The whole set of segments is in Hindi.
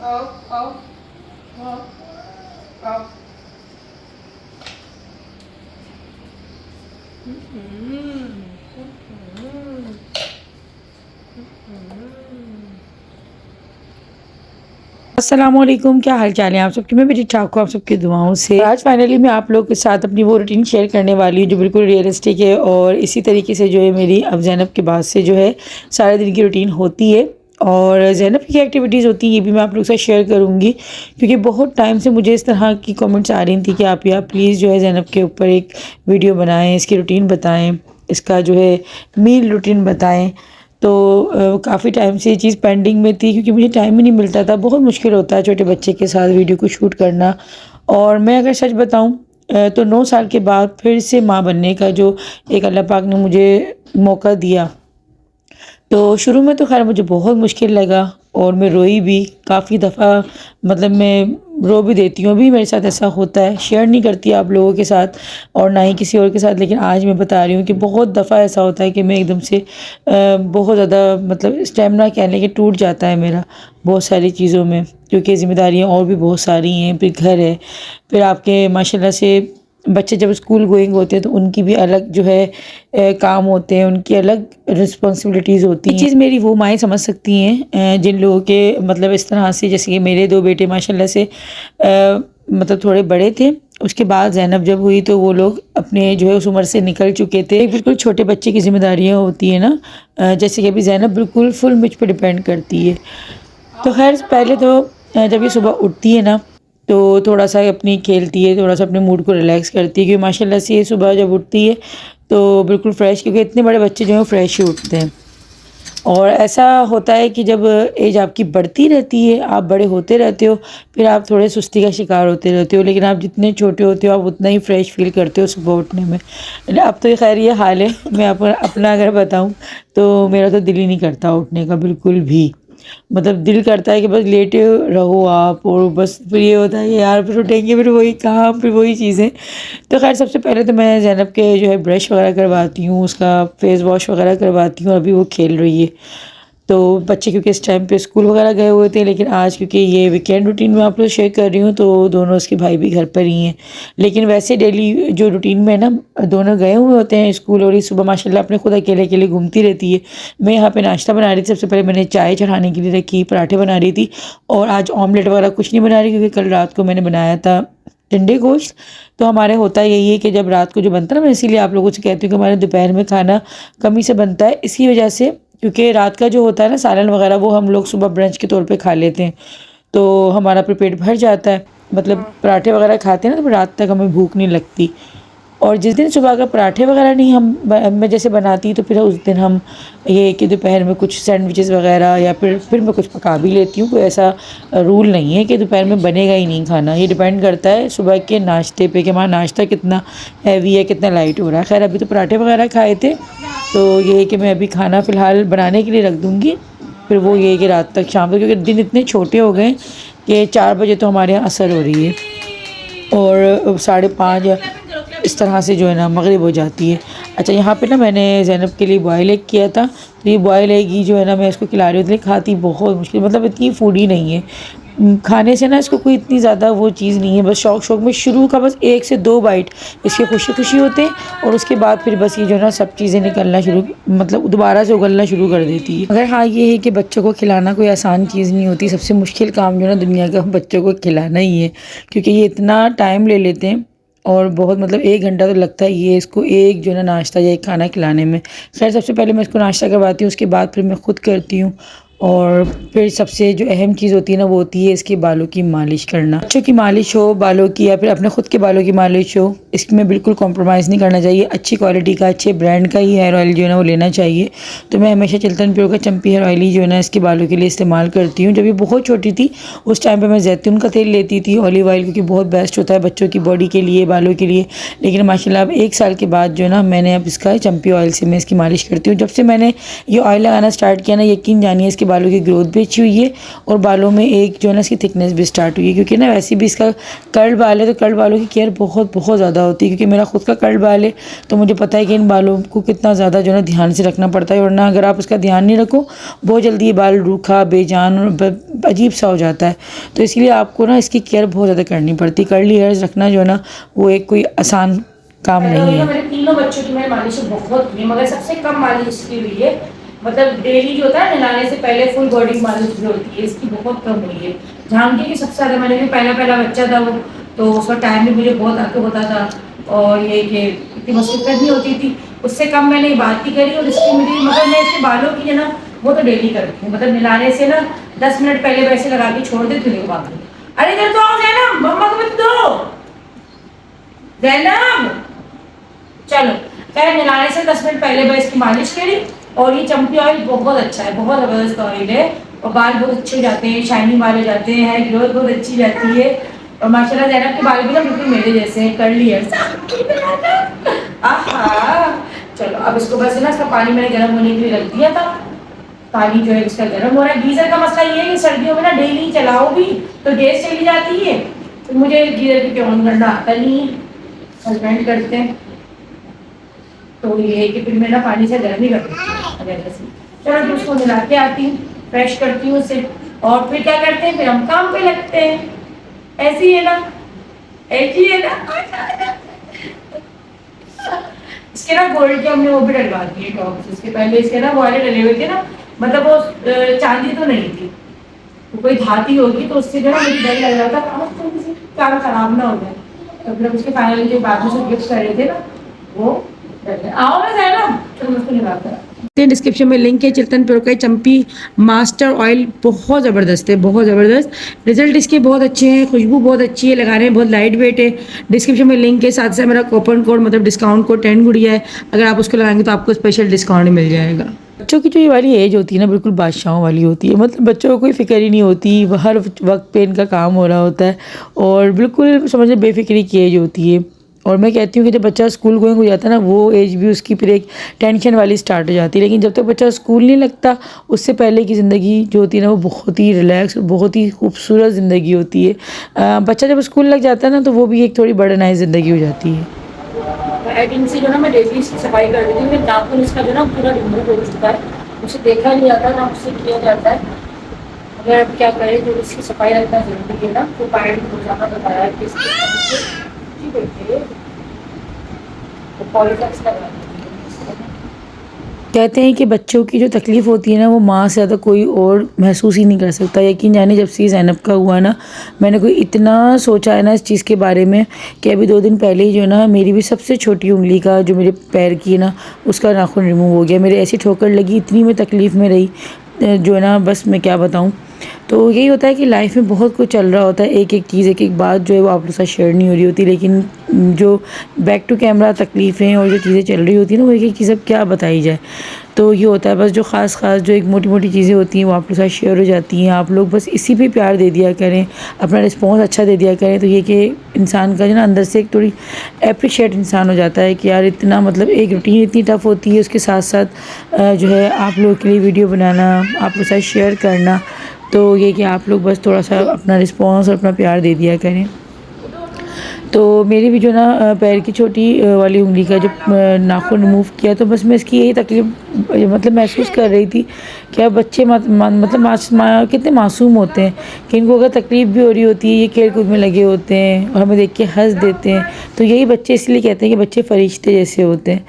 आओ आओ आओ आओ। अस्सलामुअलैकुम, क्या हाल चाल है आप सबके। मैं भी ठीक ठाक हूँ आप सबकी दुआओं से। आज फाइनली मैं आप लोगों के साथ अपनी वो रूटीन शेयर करने वाली हूँ जो बिल्कुल रियलिस्टिक है और इसी तरीके से जो है मेरी अब ज़ैनब के बाद से जो है सारे दिन की रूटीन होती है और ज़ैनब की एक्टिविटीज़ होती हैं ये भी मैं आप लोगों के साथ शेयर करूँगी, क्योंकि बहुत टाइम से मुझे इस तरह की कमेंट्स आ रही थी कि आप यार प्लीज़ जो है ज़ैनब के ऊपर एक वीडियो बनाएं, इसकी रूटीन बताएं, इसका जो है मील रूटीन बताएं। तो काफ़ी टाइम से ये चीज़ पेंडिंग में थी क्योंकि मुझे टाइम ही नहीं मिलता था। बहुत मुश्किल होता है छोटे बच्चे के साथ वीडियो को शूट करना। और मैं अगर सच बताऊं तो 9 साल के बाद फिर से माँ बनने का जो एक अल्लाह पाक ने मुझे मौका दिया, तो शुरू में तो खैर मुझे बहुत मुश्किल लगा और मैं रोई भी काफ़ी दफ़ा। मतलब मैं रो भी देती हूँ, अभी मेरे साथ ऐसा होता है, शेयर नहीं करती आप लोगों के साथ और ना ही किसी और के साथ, लेकिन आज मैं बता रही हूँ कि बहुत दफ़ा ऐसा होता है कि मैं एकदम से बहुत ज़्यादा मतलब स्टेमिना कह लें कि टूट जाता है मेरा बहुत सारी चीज़ों में, क्योंकि ज़िम्मेदारियाँ और भी बहुत सारी हैं। फिर घर है, फिर आपके माशाल्लाह से बच्चे जब स्कूल गोइंग होते हैं तो उनकी भी अलग जो है काम होते हैं, उनकी अलग रिस्पॉन्सिबिलिटीज़ होती हैं। ये चीज़ मेरी वो माएँ समझ सकती हैं जिन लोगों के मतलब इस तरह से, जैसे कि मेरे 2 बेटे माशाल्लाह से मतलब थोड़े बड़े थे। उसके बाद ज़ैनब जब हुई तो वो लोग अपने जो है उस उम्र से निकल चुके थे। एक बिल्कुल छोटे बच्चे की ज़िम्मेदारियाँ होती हैं ना, जैसे कि अभी ज़ैनब बिल्कुल फुल मुझ पे डिपेंड करती है। तो खैर पहले तो जब ये सुबह उठती है ना तो थोड़ा सा अपनी खेलती है, थोड़ा सा अपने मूड को रिलैक्स करती है, क्योंकि माशाल्लाह से ये सुबह जब उठती है तो बिल्कुल फ्रेश, क्योंकि इतने बड़े बच्चे जो हैं फ्रेश ही उठते हैं। और ऐसा होता है कि जब एज आपकी बढ़ती रहती है, आप बड़े होते रहते हो, फिर आप थोड़े सुस्ती का शिकार होते रहते हो, लेकिन आप जितने छोटे होते हो आप उतना ही फ्रेश फील करते हो सुबह उठने में। अब तो खैर ये हाल है, मैं अपना अगर बताऊं तो मेरा तो दिल ही नहीं करता उठने का बिल्कुल भी। मतलब दिल करता है कि बस लेटे रहो आप, और बस फिर ये होता है कि यार फिर उठेंगे फिर वही काम, फिर वही चीज़ें। तो खैर सबसे पहले तो मैं ज़ैनब के जो है ब्रश वगैरह करवाती हूँ, उसका फेस वॉश वगैरह करवाती हूँ। अभी वो खेल रही है तो बच्चे क्योंकि इस टाइम पे स्कूल वगैरह गए हुए थे, लेकिन आज क्योंकि ये वीकेंड रूटीन में आप लोग शेयर कर रही हूँ तो दोनों उसके भाई भी घर पर ही हैं। लेकिन वैसे डेली जो रूटीन में ना दोनों गए हुए होते हैं स्कूल, और ये सुबह माशाल्लाह अपने खुद अकेले अकेले घूमती रहती है। मैं यहाँ पे नाश्ता बना रही थी, सबसे पहले मैंने चाय चढ़ाने के लिए रखी, पराठे बना रही थी, और आज ऑमलेट वगैरह कुछ नहीं बना रही क्योंकि कल रात को मैंने बनाया था टिंडे गोश्त। तो हमारे होता यही है कि जब रात को जो बनता है ना, मैं इसीलिए आप लोगों से कहती हूँ कि हमारे दोपहर में खाना कम ही से बनता है, इसी वजह से क्योंकि रात का जो होता है ना सालन वगैरह वो हम लोग सुबह ब्रंच के तौर पे खा लेते हैं, तो हमारा फिर पेट भर जाता है। मतलब पराठे वगैरह खाते हैं ना तो रात तक हमें भूख नहीं लगती। और जिस दिन सुबह का पराठे वगैरह नहीं मैं जैसे बनाती तो फिर उस दिन हम ये कि दोपहर में कुछ सैंडविचेस वगैरह या फिर मैं कुछ पका भी लेती हूँ। कोई ऐसा रूल नहीं है कि दोपहर में बनेगा ही नहीं खाना, ये डिपेंड करता है सुबह के नाश्ते पे कि हमारा नाश्ता कितना हैवी है, कितना लाइट हो रहा है। खैर अभी तो पराठे वगैरह खाए थे, तो ये है कि मैं अभी खाना फ़िलहाल बनाने के लिए रख दूँगी, फिर वो ये है कि रात तक शाम तक, क्योंकि दिन इतने छोटे हो गए कि 4 बजे तो हमारे यहाँ असर हो रही है और 5:30 इस तरह से जो है ना मगरिब हो जाती है। अच्छा यहाँ पे ना मैंने ज़ैनब के लिए बॉयल एग किया था, तो ये बॉयल एग ही जो है ना मैं इसको खिला रही हूँ, लेकिन खाती बहुत मुश्किल, मतलब इतनी फूडी नहीं है। खाने से ना इसको कोई इतनी ज़्यादा वो चीज़ नहीं है, बस शौक शौक में शुरू का बस 1 से 2 बाइट इसके खुशी खुशी होते हैं, और उसके बाद फिर बस ये जो है ना सब चीज़ें निकलना शुरू, मतलब दोबारा से उगलना शुरू कर देती है। अगर हाँ ये है कि बच्चों को खिलाना कोई आसान चीज़ नहीं होती, सबसे मुश्किल काम जो है ना दुनिया का बच्चों को खिलाना ही है, क्योंकि ये इतना टाइम ले लेते हैं और बहुत मतलब 1 घंटा तो लगता ही है इसको एक जो है ना नाश्ता या एक खाना खिलाने में। खैर सबसे पहले मैं इसको नाश्ता करवाती हूँ, उसके बाद फिर मैं खुद करती हूँ, और फिर सबसे जो अहम चीज़ होती है ना वो होती है इसके बालों की मालिश करना। बच्चों की मालिश हो, बालों की, या फिर अपने खुद के बालों की मालिश हो, इसमें बिल्कुल कॉम्प्रोमाइज़ नहीं करना चाहिए। अच्छी क्वालिटी का, अच्छे ब्रांड का ही हेयर ऑयल जो है ना वो लेना चाहिए। तो मैं हमेशा चिल्तन प्योर का चंपी हेयर ऑयल ही जो है ना इसके बालों के लिए इस्तेमाल करती हूँ। जब ये बहुत छोटी थी उस टाइम पर मैं जैतून का तेल लेती थी, ऑलिव ऑयल, क्योंकि बहुत बेस्ट होता है बच्चों की बॉडी के लिए, बालों के लिए। लेकिन माशाल्लाह अब 1 साल के बाद जो है ना मैंने अब इसका चंपी ऑयल से मैं इसकी मालिश करती हूँ। जब से मैंने ये ऑयल लगाना स्टार्ट किया ना, यकीन जानिए इसके इसके बालों की ग्रोथ भी अच्छी हुई है और बालों में एक जो है ना इसकी थिकनेस भी स्टार्ट हुई है, क्योंकि ना वैसे भी इसका कर्ल बाल है तो कर्ल बालों की केयर बहुत बहुत ज़्यादा होती है, क्योंकि मेरा खुद का कर्ल बाल है तो मुझे पता है कि इन बालों को कितना ज़्यादा जो है ना ध्यान से रखना पड़ता है, वरना अगर आप इसका ध्यान नहीं रखो बहुत जल्दी ये बाल रूखा बेजान और अजीब सा हो जाता है। तो इसलिए आपको ना इसकी केयर बहुत ज़्यादा करनी पड़ती है। कर्ली हेयर्स रखना जो है ना वो एक कोई आसान काम नहीं है। मेरे तीनों बच्चों की मैंने मालिश बहुत की है, मगर सबसे कम मालिश की हुई है, मतलब डेली जो होता है नहलाने से पहले फुल बॉडी मालिश जो होती है इसकी बहुत कम हुई है। जानकी की सबसे ज़्यादा, मैंने भी पहला बच्चा था वो, तो उसका टाइम भी मुझे बहुत आगे होता था और ये कि इतनी मुश्किल नहीं होती थी, उससे कम मैंने बात ही करी। और इसकी मेरी मगर मैं इसके बालों की है ना वो तो डेली करती हूँ, मतलब नहलाने से ना 10 मिनट पहले वैसे लगा के छोड़ देती हूँ बाकी। अरे इधर तो आओ जैनब, मम्मा को मत दो जैनब, चलो। खैर नहलाने से 10 मिनट पहले मैं इसकी मालिश करी और ये चम्पी ऑयल बहुत अच्छा है, बहुत ज़बरदस्त ऑयल है और बाल बहुत अच्छे हो जाते हैं, शाइनी बाल हो जाते हैं, हेयर ग्रोथ बहुत अच्छी जाती है और माशाल्लाह जैनब के बाल भी ना बिल्कुल मेरे जैसे हैं, कर्ली हेयर्स। आहा, चलो अब इसको बस ना इसका पानी मैंने गर्म होने के लिए रख दिया था, पानी जो है इसका गर्म हो रहा है। गीज़र का मसला ये है कि सर्दियों में ना डेली चलाओ भी तो गैस चली जाती है, तो मुझे गीज़र की ऑन करना आता नहीं है, हस्बैंड करते हैं, तो ये है कि फिर मैं ना पानी से गर्म नहीं करती। चलो फिर उसको मिला के आती हूँ, फ्रेश करती हूँ उसे और फिर क्या करते हैं, फिर हम काम पे लगते हैं। ऐसी है ना, ऐसी है ना। इसके ना गोल्ड के हमने वो भी डलवा दिए टॉप्स, इसके पहले इसके ना वाले डले हुए थे ना, मतलब वो चांदी तो नहीं थी, तो कोई धाती होगी तो उससे जो है मुझे डर लग रहा था काम खराब ना हो जाए, तो फिर उसके फाइनली जो बाद में से गिफ्ट कर रहे थे ना वो आओ ना जैनब, चलो उसको निकाल कर डिस्क्रिप्शन में लिंक है। चिल्तन प्योर का चम्पी मास्टर ऑयल बहुत ज़बरदस्त है, बहुत ज़बरदस्त रिजल्ट इसके बहुत अच्छे हैं, खुशबू बहुत अच्छी है, लगाने में बहुत लाइट वेट है। डिस्क्रिप्शन में लिंक है, साथ से मेरा कूपन कोड मतलब डिस्काउंट कोड 10 गुड़िया है, अगर आप उसको लगाएंगे तो आपको स्पेशल डिस्काउंट मिल जाएगा। बच्चों की जो ये वाली एज होती है ना बिल्कुल बादशाहों वाली होती है, मतलब बच्चों को कोई फिक्र ही नहीं होती, हर वक्त पे इनका काम हो रहा होता है और बिल्कुल समझ बेफिक्री की एज होती है। और मैं कहती हूँ कि जब बच्चा स्कूल गोइंग हो जाता है ना वो एज भी उसकी फिर एक टेंशन वाली स्टार्ट हो जाती है, लेकिन जब तक बच्चा स्कूल नहीं लगता उससे पहले की ज़िंदगी जो होती है ना वो बहुत ही रिलैक्स, बहुत ही खूबसूरत ज़िंदगी होती है। बच्चा जब स्कूल लग जाता है ना तो वो भी एक थोड़ी बर्डनाइज ज़िंदगी हो जाती है। एडिंग से जो ना मैं डेली इसकी सफाई कर देती हूँ, मेरे नाखून इसका जो ना पूरा रिमूव हो चुका है, उसे देखा नहीं जाता ना उससे किया जाता है। अगर आप क्या करें, जो इसकी सफाई रखना जरूरी है ना, तो पैड हो जाना बताया है कि कहते हैं कि बच्चों की जो तकलीफ़ होती है ना वो माँ से ज़्यादा कोई और महसूस ही नहीं कर सकता। यकीन जाने जब से ज़ैनब का हुआ ना मैंने कोई इतना सोचा है ना इस चीज़ के बारे में कि अभी 2 दिन पहले ही जो है ना मेरी भी सबसे छोटी उंगली का जो मेरे पैर की है ना उसका नाखून रिमूव हो गया। मेरे ऐसी ठोकर लगी, इतनी मैं तकलीफ़ में रही जो है ना बस मैं क्या बताऊँ। तो यही होता है कि लाइफ में बहुत कुछ चल रहा होता है, एक एक चीज़ एक एक बात जो है वो आप लोग के साथ शेयर नहीं हो रही होती, लेकिन जो बैक टू कैमरा तकलीफ़ें और जो चीज़ें चल रही होती हैं ना वो एक एक चीज़ अब क्या बताई जाए। तो ये होता है बस जो ख़ास जो एक मोटी मोटी चीज़ें होती हैं वो आप लोग के साथ शेयर हो जाती हैं। आप लोग बस इसी पे प्यार दे दिया करें, अपना रिस्पॉन्स अच्छा दे दिया करें, तो ये कि इंसान का जो ना अंदर से एक थोड़ी अप्रिशिएट इंसान हो जाता है कि यार इतना मतलब एक रूटीन इतनी टफ़ होती है, उसके साथ साथ जो है आप लोगों के लिए वीडियो बनाना, आप लोग के साथ शेयर करना, तो ये कि आप लोग बस थोड़ा सा अपना रिस्पॉन्स और अपना प्यार दे दिया करें। तो मेरी भी जो ना पैर की छोटी वाली उंगली का जब नाखून रिमूव किया तो बस मैं इसकी यही तकलीफ़ मतलब महसूस कर रही थी कि अब बच्चे मतलब कितने मासूम होते हैं कि इनको अगर तकलीफ़ भी हो रही होती है ये खेल कूद में लगे होते हैं और हमें देख के हंस देते हैं। तो यही बच्चे इसलिए कहते हैं कि बच्चे फरिश्ते जैसे होते हैं।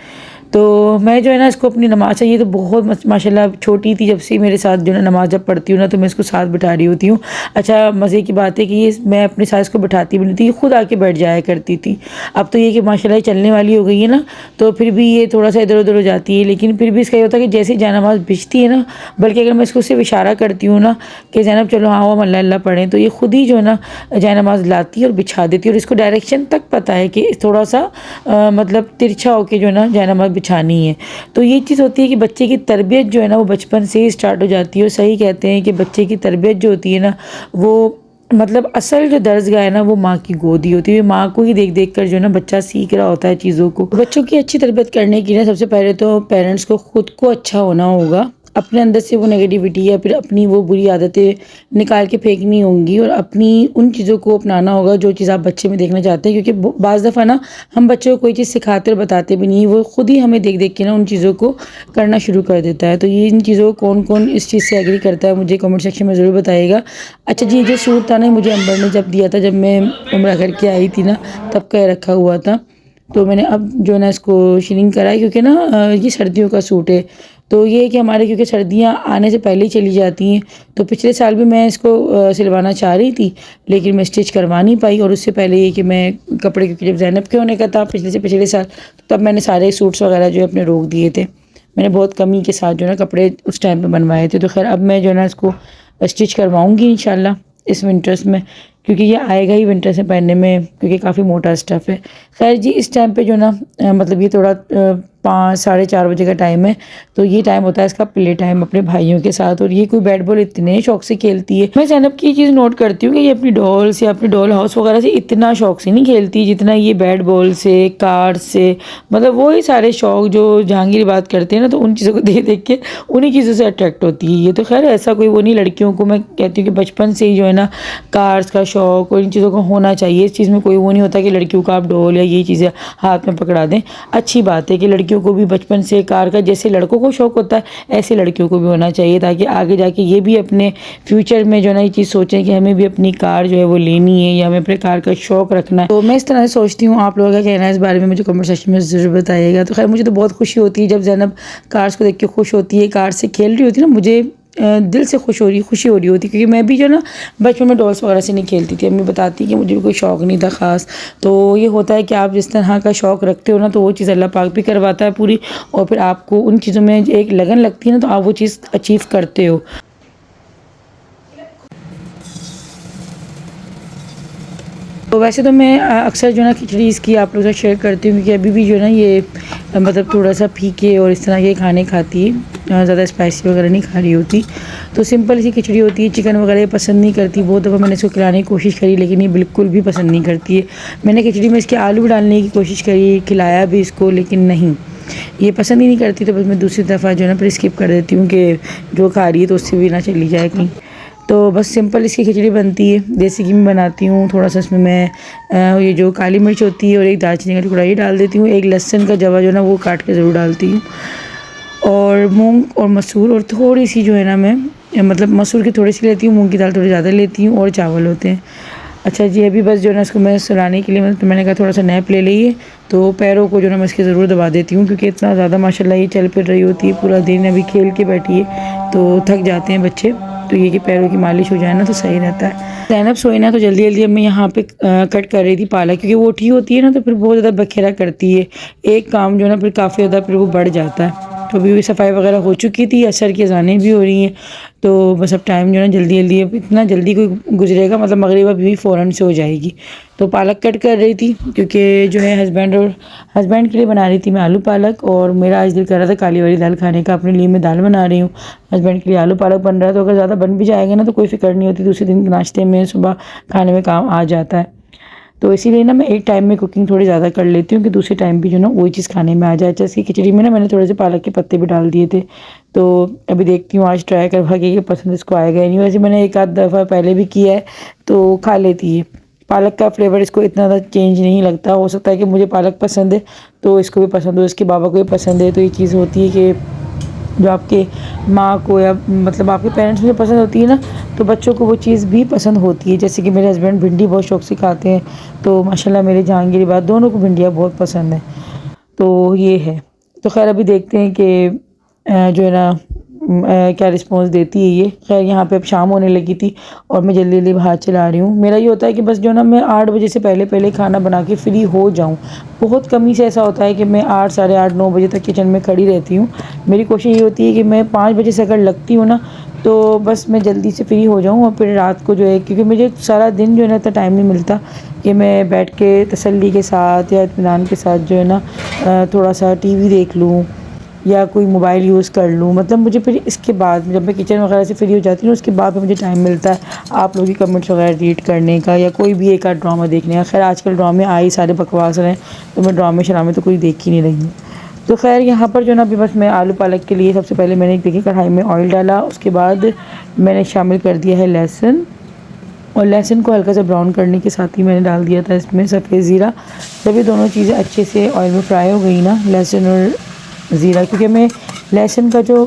तो मैं जो है ना इसको अपनी नमाज़ चाहिए तो बहुत माशाल्लाह छोटी थी जब से मेरे साथ जो है नमाज़ जब पढ़ती हूँ ना तो मैं इसको साथ बिठा रही होती हूँ। अच्छा मज़े की बात है कि ये मैं अपने साथ इसको बिठाती भी नहीं थी, खुद आके बैठ जाया करती थी। अब तो ये कि माशाल्लाह चलने वाली हो गई है ना तो फिर भी ये थोड़ा सा इधर उधर हो जाती है, लेकिन फिर भी इसका ये होता है कि जैसे जयनमाज़ बिछती है ना, बल्कि अगर मैं इसको सिर्फ इशारा करती हूँ ना कि जैनब चलो हाँ हम अल्लाह अल्लाह पढ़ें, तो ये खुद ही जो है ना जयनमाज़ लाती है और बिछा देती है और इसको डायरेक्शन तक पता है कि थोड़ा सा मतलब तिरछा होके जो है ना जयनमाज़ बिछानी है। तो ये चीज़ होती है कि बच्चे की तरबियत जो है ना वो बचपन से ही स्टार्ट हो जाती है और सही कहते हैं कि बच्चे की तरबियत जो होती है ना वो मतलब असल जो दर्जगाह है ना वो माँ की गोद ही होती है। माँ को ही देख देख कर जो है ना बच्चा सीख रहा होता है चीज़ों को। बच्चों की अच्छी तरबियत करने के लिए सबसे पहले तो पेरेंट्स को खुद को अच्छा होना होगा अपने अंदर से वो नेगेटिविटी या फिर अपनी वो बुरी आदतें निकाल के फेंकनी होंगी और अपनी उन चीज़ों को अपनाना होगा जो चीज़ आप बच्चे में देखना चाहते हैं। क्योंकि बाज़ दफ़ा ना हम बच्चों को कोई चीज़ सिखाते और बताते भी नहीं, वो खुद ही हमें देख देख के ना उन चीज़ों को करना शुरू कर देता है। तो ये इन चीज़ों को कौन कौन इस चीज़ से एग्री करता है मुझे कमेंट सेक्शन में ज़रूर बताइएगा। अच्छा जी, ये सूट था ना मुझे अंबर ने जब दिया था, जब मैं उम्रा करके आई थी ना तब का रखा हुआ था। तो मैंने अब जो है ना इसको श्रिंक करा है, क्योंकि ना ये सर्दियों का सूट है। तो ये है कि हमारे क्योंकि सर्दियाँ आने से पहले ही चली जाती हैं, तो पिछले साल भी मैं इसको सिलवाना चाह रही थी लेकिन मैं स्टिच करवा नहीं पाई। और उससे पहले ये कि मैं कपड़े, क्योंकि जब ज़ैनब के होने का था पिछले से पिछले साल, तो तब मैंने सारे सूट्स वगैरह जो है अपने रोक दिए थे। मैंने बहुत कमी के साथ जो है ना कपड़े उस टाइम पे बनवाए थे। तो खैर अब मैं जो है ना इसको स्टिच करवाऊँगी इंशाल्लाह इस विंटर्स में, क्योंकि ये आएगा ही विंटर से पहनने में, क्योंकि काफ़ी मोटा स्टफ़ है। खैर जी, इस टाइम पे जो ना मतलब ये थोड़ा 5 साढ़े 4 बजे का टाइम है, तो ये टाइम होता है इसका प्ले टाइम अपने भाइयों के साथ। और ये कोई बैट बॉल इतने शौक से खेलती है। मैं ज़ैनब की ये चीज़ नोट करती हूँ कि ये अपनी डॉल्स या अपनी डॉल हाउस वगैरह से इतना शौक से नहीं खेलती जितना ये बैट बॉल से, कार से, मतलब वही सारे शौक जो जहांगीर बात करते हैं ना, तो उन चीज़ों को देख देख के उन्हीं चीज़ों से अट्रैक्ट होती है ये। तो खैर ऐसा कोई वो नहीं, लड़कियों को मैं कहती हूँ कि बचपन से ही जो है ना कार्स का शौक और इन चीज़ों को होना चाहिए। इस चीज़ में कोई वो नहीं होता कि लड़कियों को आप डॉल या ये चीज़ें हाथ में पकड़ा दें। अच्छी बात है कि लड़कियों को भी बचपन से कार का, जैसे लड़कों को शौक होता है ऐसे लड़कियों को भी होना चाहिए, ताकि आगे जाके ये भी अपने फ्यूचर में जो है ना ये चीज़ सोचें कि हमें भी अपनी कार जो है वो लेनी है या हमें अपने कार का शौक रखना है। तो मैं इस तरह से सोचती हूँ। आप लोगों का कहना है इस बारे में मुझे कमेंट सेक्शन में ज़रूर बताइएगा। तो खैर मुझे तो बहुत खुशी होती है जब ज़ैनब कार्स को देख के खुश होती है, कार से खेल रही होती है ना, मुझे दिल से खुशी हो रही होती, क्योंकि मैं भी जो ना बचपन में डॉल्स वगैरह से नहीं खेलती थी। अम्मी बताती कि मुझे भी कोई शौक़ नहीं था ख़ास। तो ये होता है कि आप जिस तरह का शौक़ रखते हो ना, तो वो चीज़ अल्लाह पाक भी करवाता है पूरी, और फिर आपको उन चीज़ों में एक लगन लगती है ना, तो आप वो चीज़ अचीव करते हो। तो वैसे तो मैं अक्सर जो है ना खिचड़ी इसकी आप लोगों से शेयर करती हूँ, क्योंकि अभी भी जो है ना ये मतलब थोड़ा सा फीके और इस तरह के खाने खाती है, ज़्यादा स्पाइसी वगैरह नहीं खा रही होती। तो सिंपल सी खिचड़ी होती है, चिकन वगैरह ये पसंद नहीं करती। बहुत दफ़ा मैंने इसको खिलाने की कोशिश करी लेकिन ये बिल्कुल भी पसंद नहीं करती है। मैंने खिचड़ी में इसके आलू भी डालने की कोशिश करी, खिलाया भी इसको, लेकिन नहीं, ये पसंद ही नहीं करती। तो बस मैं दूसरी दफ़ा जो है ना फिर स्किप कर देती हूँ कि जो खा रही है तो उससे भी ना चली जाए कहीं। तो बस सिंपल इसकी खिचड़ी बनती है, देसी घी में बनाती हूँ। थोड़ा सा इसमें मैं ये जो काली मिर्च होती है और एक दालचीनी का टुकड़ा ये डाल देती हूँ। एक लहसुन का जवा जो है ना वो काट के ज़रूर डालती हूँ, और मूंग और मसूर, और थोड़ी सी जो है ना मैं मतलब मसूर की थोड़ी सी लेती हूँ, मूंग की दाल थोड़ी ज़्यादा लेती हूँ, और चावल होते हैं। अच्छा जी, अभी बस जो है ना इसको मैं सुलाने के लिए तो मैंने कहा थोड़ा सा नैप ले लिए, तो पैरों को जो है मैं इसके ज़रूर दबा देती हूँ, क्योंकि इतना ज़्यादा माशाल्लाह ये चल फिर रही होती है पूरा दिन। अभी खेल के बैठी है तो थक जाते हैं बच्चे, तो ये कि पैरों की मालिश हो जाए ना तो सही रहता है। ज़ैनब सोई ना, तो जल्दी जल्दी अब मैं यहाँ पे कट कर रही थी पालक, क्योंकि वो उठी होती है ना तो फिर बहुत ज़्यादा बखेरा करती है। एक काम जो है ना फिर काफ़ी ज़्यादा फिर वो बढ़ जाता है। तो अभी सफाई वगैरह हो चुकी थी, असर की अज़ानें भी हो रही हैं, तो बस अब टाइम जो है ना जल्दी जल्दी, अब इतना जल्दी कोई गुजरेगा मतलब मगरिब अभी फ़ौरन से हो जाएगी। तो पालक कट कर रही थी, क्योंकि जो है हस्बैंड के लिए बना रही थी मैं आलू पालक, और मेरा आज दिल कर रहा था काली वाली दाल खाने का। अपने लिए मैं दाल बना रही हूँ, हस्बैंड के लिए आलू पालक बन रहा है। तो अगर ज़्यादा बन भी जाएगा ना तो कोई फ़िक्र नहीं होती, दूसरे दिन नाश्ते में सुबह खाने में काम आ जाता है। तो इसीलिए ना मैं एक टाइम में कुकिंग थोड़ी ज़्यादा कर लेती हूँ कि दूसरे टाइम भी जो ना वही चीज़ खाने में आ जाए। जैसे खिचड़ी में ना मैंने थोड़े से पालक के पत्ते भी डाल दिए थे, तो अभी देखती हूँ आज ट्राई कर भागी कि पसंद इसको आएगा या नहीं। वैसे मैंने एक आध दफ़ा पहले भी किया है तो खा लेती है। पालक का फ्लेवर इसको इतना ज़्यादा चेंज नहीं लगता। हो सकता है कि मुझे पालक पसंद है तो इसको भी पसंद हो, इसके बाबा को भी पसंद है। तो ये चीज़ होती है कि जो आपके माँ को या मतलब आपके पेरेंट्स को पसंद होती है ना, तो बच्चों को वो चीज़ भी पसंद होती है। जैसे कि मेरे हस्बैंड भिंडी बहुत शौक से खाते हैं, तो माशाल्लाह मेरे जहांगीर बात दोनों को भिंडियाँ बहुत पसंद है। तो ये है। तो खैर अभी देखते हैं कि जो है ना क्या रिस्पॉन्स देती है ये। खैर यहाँ पे अब शाम होने लगी थी और मैं जल्दी जल्दी बाहर चला रही हूँ। मेरा ये होता है कि बस जो ना मैं 8 बजे से पहले पहले खाना बना के फ्री हो जाऊँ। बहुत कमी से ऐसा होता है कि मैं 8 साढ़े 8 9 बजे तक किचन में खड़ी रहती हूँ। मेरी कोशिश ये होती है कि मैं 5 बजे से अगर लगती हूँ ना तो बस मैं जल्दी से फ्री हो जाऊँ, और फिर रात को जो है, क्योंकि मुझे सारा दिन जो है ना इतना टाइम नहीं मिलता कि मैं बैठ के तसल्ली के साथ या इत्मीनान के साथ जो है ना थोड़ा सा टीवी देख लूँ या कोई मोबाइल यूज़ कर लूँ। मतलब मुझे फिर इसके बाद जब मैं किचन वगैरह से फ्री हो जाती हूँ उसके बाद में मुझे टाइम मिलता है आप लोगों की कमेंट्स वगैरह रीड करने का या कोई भी एक आध ड्रामा देखने का। खैर आजकल ड्रामे आ ही सारे बकवास रहे हैं, तो मैं ड्रामे शरामे तो कोई देख ही नहीं रही हूँ। तो खैर यहाँ पर जो ना अभी बस मैं आलू पालक के लिए सबसे पहले मैंने एक देखिए कढ़ाई में ऑयल डाला, उसके बाद मैंने शामिल कर दिया है लहसुन, और लहसुन को हल्का सा ब्राउन करने के साथ ही मैंने डाल दिया था इसमें सफ़ेद ज़ीरा। जब ये दोनों चीज़ें अच्छे से ऑयल में फ्राई हो गई ना, लहसुन और ज़ीरा, क्योंकि हमें लहसुन का जो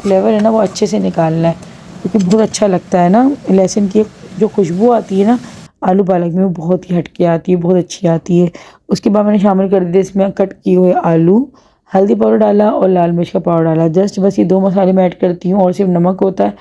फ्लेवर है ना वो अच्छे से निकालना है, क्योंकि बहुत अच्छा लगता है ना लहसुन की जो खुशबू आती है ना आलू पालक में, वो बहुत ही हटके आती है, बहुत अच्छी आती है। उसके बाद मैंने शामिल कर दिया इसमें कट किए हुए आलू, हल्दी पाउडर डाला और लाल मिर्च का पाउडर डाला। जस्ट बस ये 2 मसाले मैं ऐड करती हूँ, और सिर्फ नमक होता है,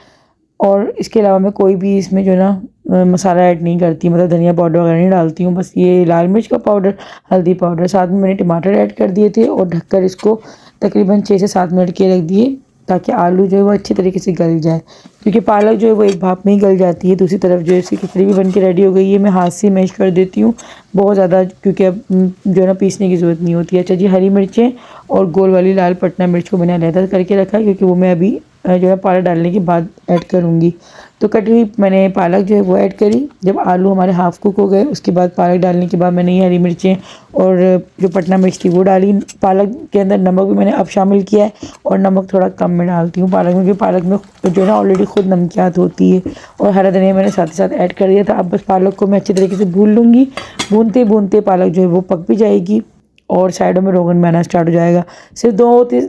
और इसके अलावा मैं कोई भी इसमें जो ना मसाला ऐड नहीं करती, मतलब धनिया पाउडर वगैरह नहीं डालती हूँ। बस ये लाल मिर्च का पाउडर, हल्दी पाउडर, साथ में मैंने टमाटर ऐड कर दिए थे और ढककर इसको तकरीबन 6 से 7 मिनट के रख दिए, ताकि आलू जो है वो अच्छी तरीके से गल जाए, क्योंकि पालक जो है वो एक भाप में ही गल जाती है। दूसरी तरफ जो है इसकी खिचड़ी भी बन के रेडी हो गई है। मैं हाथ से मैश कर देती हूँ बहुत ज़्यादा, क्योंकि अब जो है ना पीसने की ज़रूरत नहीं होती है। अच्छा जी, हरी मिर्चें और गोल वाली लाल पटना मिर्च को मैंने अलग करके रखा है, क्योंकि वो मैं अभी जो है पालक डालने के बाद ऐड करूँगी। तो कटी हुई मैंने पालक जो है वो ऐड करी। जब आलू हमारे हाफ़ कुक हो गए, उसके बाद पालक डालने के बाद मैंने ये हरी मिर्चें और जो पटना मिर्च थी वो डाली। पालक के अंदर नमक भी मैंने अब शामिल किया है, और नमक थोड़ा कम मैं डालती हूँ पालक में, क्योंकि पालक में जो है ना ऑलरेडी खुद नमकियात होती है। और हरा धनिया मैंने साथ ही साथ ऐड कर दिया था। अब बस पालक को मैं अच्छी तरीके से भून लूँगी। भूनते भूनते पालक जो है वो पक भी जाएगी, और साइडों में रोगन बनाना स्टार्ट हो जाएगा। सिर्फ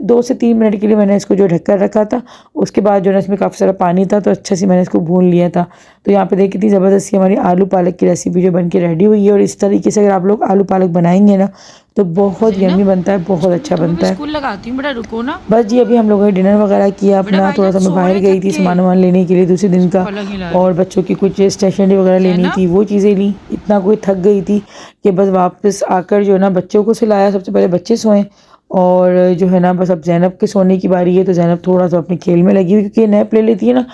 2 से 3 मिनट के लिए मैंने इसको जो ढककर रखा था। उसके बाद जो है इसमें काफ़ी सारा पानी था, तो अच्छे से मैंने इसको भून लिया था। तो यहाँ पे देखिए कितनी ज़बरदस्ती हमारी आलू पालक की रेसिपी जो बन के रेडी हुई है। और इस तरीके से अगर आप लोग आलू पालक बनाएंगे ना तो बहुत यम्मी बनता है, बहुत अच्छा बनता है। स्कूल लगाती हूँ बेटा, रुको ना। बस जी, अभी हम लोगों ने डिनर वगैरह किया अपना, थोड़ा सा मैं बाहर गई थी सामान वामान लेने के लिए दूसरे दिन का, और बच्चों की कुछ स्टेशनरी वगैरह लेनी थी, वो चीज़ें ली। इतना कोई थक गई थी कि बस वापस आकर जो है ना बच्चों को सुलाया। सबसे पहले बच्चे सोएं, और जो है ना बस अब ज़ैनब के सोने की बारी है। तो ज़ैनब थोड़ा सा अपने खेल में लगी हुई, क्योंकि नैप ले लेती है ना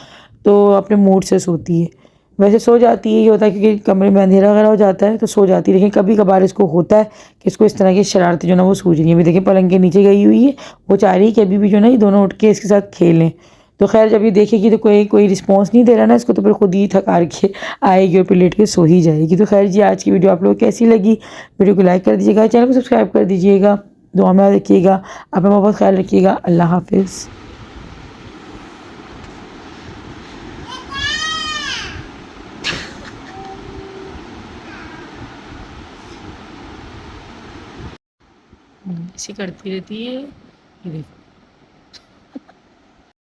तो अपने मूड से सोती है। वैसे सो जाती है, ये होता है क्योंकि कमरे में अंधेरा वगैरह हो जाता है तो सो जाती है, लेकिन कभी कभार इसको होता है कि इसको इस तरह की शरारतें जो ना वो सूझ रही हैं। अभी देखिए पलंग के नीचे गई हुई है, वो चाह रही है कि अभी भी जो ना ये दोनों उठ के इसके साथ खेलें। तो खैर जब ये देखेगी तो कोई रिस्पॉन्स नहीं दे रहा ना इसको, तो फिर खुद ही थका के आएगी और फिर लेट के सो ही जाएगी। तो खैर जी, आज की वीडियो आप लोगों को कैसी लगी? वीडियो को लाइक कर दीजिएगा, चैनल को सब्सक्राइब कर दीजिएगा, दुआ में याद रखिएगा, अपना बहुत ख्याल रखिएगा। अल्लाह हाफिज़। ऐसी करती रहती है ये, देखो।